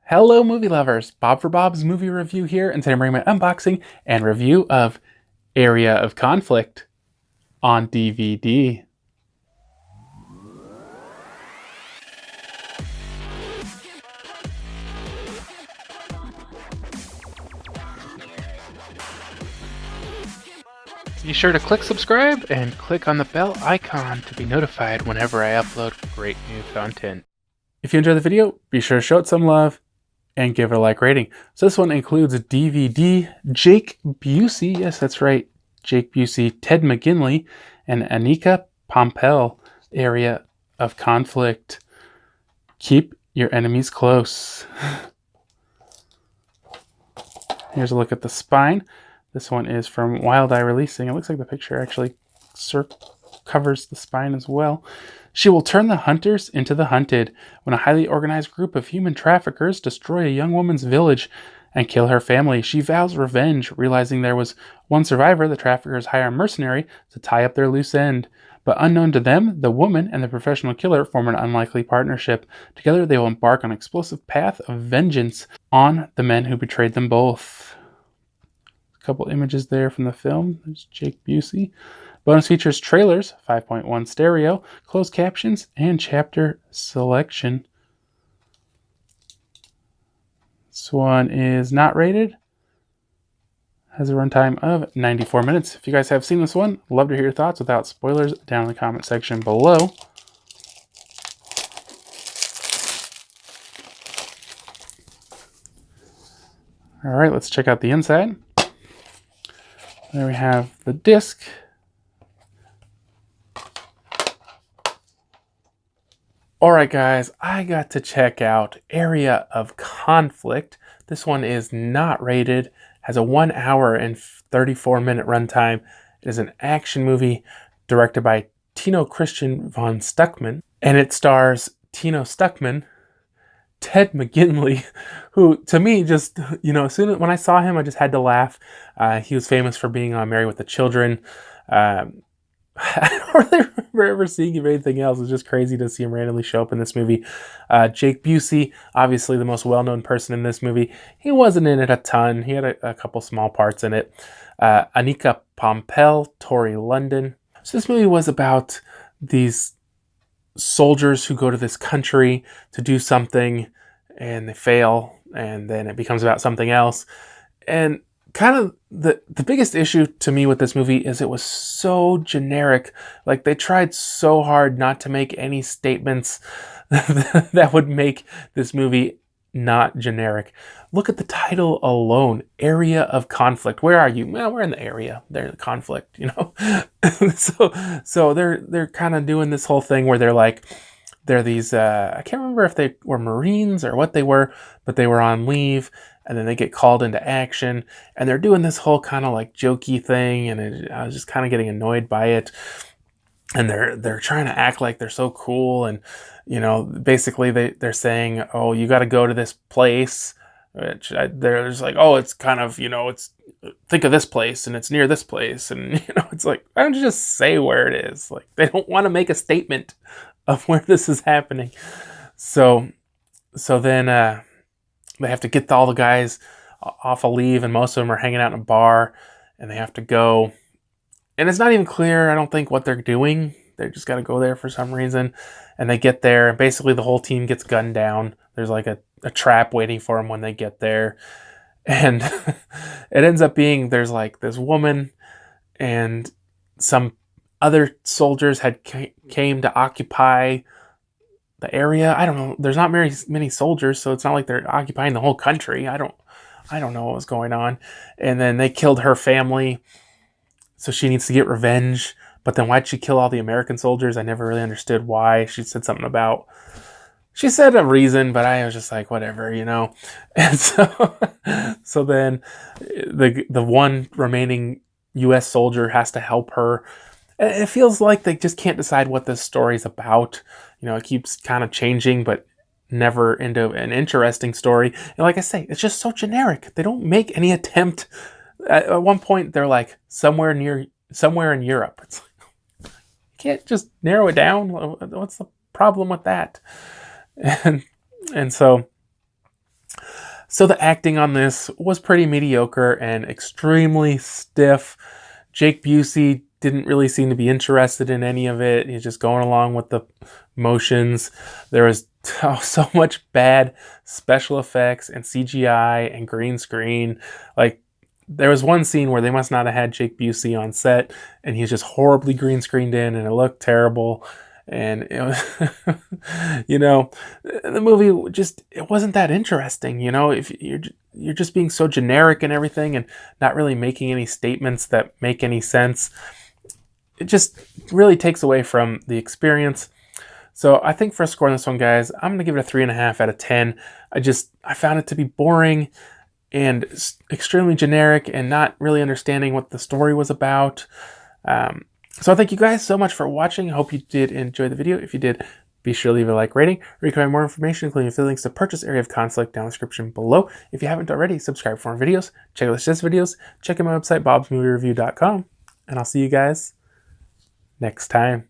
Hello movie lovers, Bob for Bob's Movie Review here, and today I'm bringing my unboxing and review of Area of Conflict on DVD. Be sure to click subscribe and click on the bell icon to be notified whenever I upload great new content. If you enjoy the video, be sure to show it some love and give it a like rating. So this one includes DVD, Jake Busey, yes that's right, Jake Busey, Ted McGinley, and Annika Pampel, Area of Conflict. Keep your enemies close. Here's a look at the spine. This one is from Wild Eye Releasing. It looks like the picture actually covers the spine as well. She will turn the hunters into the hunted when a highly organized group of human traffickers destroy a young woman's village and kill her family. She vows revenge, realizing there was one survivor. The traffickers hire a mercenary to tie up their loose end. But unknown to them, the woman and the professional killer form an unlikely partnership. Together they will embark on an explosive path of vengeance on the men who betrayed them both. A couple images there from the film. There's Jake Busey. Bonus features trailers, 5.1 stereo, closed captions, and chapter selection. This one is not rated. Has a runtime of 94 minutes. If you guys have seen this one, I'd love to hear your thoughts without spoilers down in the comment section below. All right, let's check out the inside. There we have the disc. Alright guys, I got to check out Area of Conflict. This one is not rated, has a 1 hour and 34 minute runtime. It is an action movie directed by Tino von Struckmann, and it stars Tino Struckmann, Ted McGinley, who to me just, as soon as when I saw him, I just had to laugh. He was famous for being on Married with the Children. I don't really remember ever seeing him anything else. It's just crazy to see him randomly show up in this movie. Jake Busey, obviously the most well-known person in this movie. He wasn't in it a ton. He had a couple small parts in it. Annika Pampel, Tori London. So this movie was about these soldiers who go to this country to do something and they fail, and then it becomes about something else. And kind of the biggest issue to me with this movie is it was so generic. Like, they tried so hard not to make any statements that would make this movie not generic. Look at the title alone, Area of Conflict. Where are you? Well, we're in the area. They're in the conflict, so they're kind of doing this whole thing where they're these I can't remember if they were Marines or what they were, but they were on leave. And then they get called into action, and they're doing this whole kind of like jokey thing, and I was just kind of getting annoyed by it. And they're trying to act like they're so cool, and basically they're saying, oh, you got to go to this place, which they're just like, oh, it's kind of, it's, think of this place, and it's near this place, and it's like, why don't you just say where it is? Like, they don't want to make a statement of where this is happening. So then they have to get all the guys off a leave, and most of them are hanging out in a bar, and they have to go. And it's not even clear, I don't think, what they're doing. They just got to go there for some reason. And they get there, and basically the whole team gets gunned down. There's like a trap waiting for them when they get there. And it ends up being, there's like this woman and some other soldiers came to occupy the area. I don't know. There's not very many soldiers, so it's not like they're occupying the whole country. I don't know what was going on. And then they killed her family, so she needs to get revenge. But then why'd she kill all the American soldiers? I never really understood why. She said something about, she said a reason, but I was just like, whatever, And so then the one remaining U.S. soldier has to help her. It feels like they just can't decide what this story's about. It keeps kind of changing, but never into an interesting story. And like I say, it's just so generic. They don't make any attempt. At one point, they're like somewhere in Europe. It's like, you can't just narrow it down. What's the problem with that? And so So the acting on this was pretty mediocre and extremely stiff. Jake Busey didn't really seem to be interested in any of it. He's just going along with the motions. There was so much bad special effects and CGI and green screen. Like, there was one scene where they must not have had Jake Busey on set, and he's just horribly green screened in, and it looked terrible. And it was, you know, the movie just, it wasn't that interesting. You know, if you're just being so generic and everything, and not really making any statements that make any sense, it just really takes away from the experience. So I think for a score on this one, guys, I'm going to give it a 3.5 out of 10. I found it to be boring and extremely generic and not really understanding what the story was about. So I thank you guys so much for watching. I hope you did enjoy the video. If you did, be sure to leave a like rating. Or you can find more information, including links to purchase area of conflict down in the description below. If you haven't already, subscribe for more videos. Check out the videos. Check out my website, BobsMovieReview.com. And I'll see you guys next time.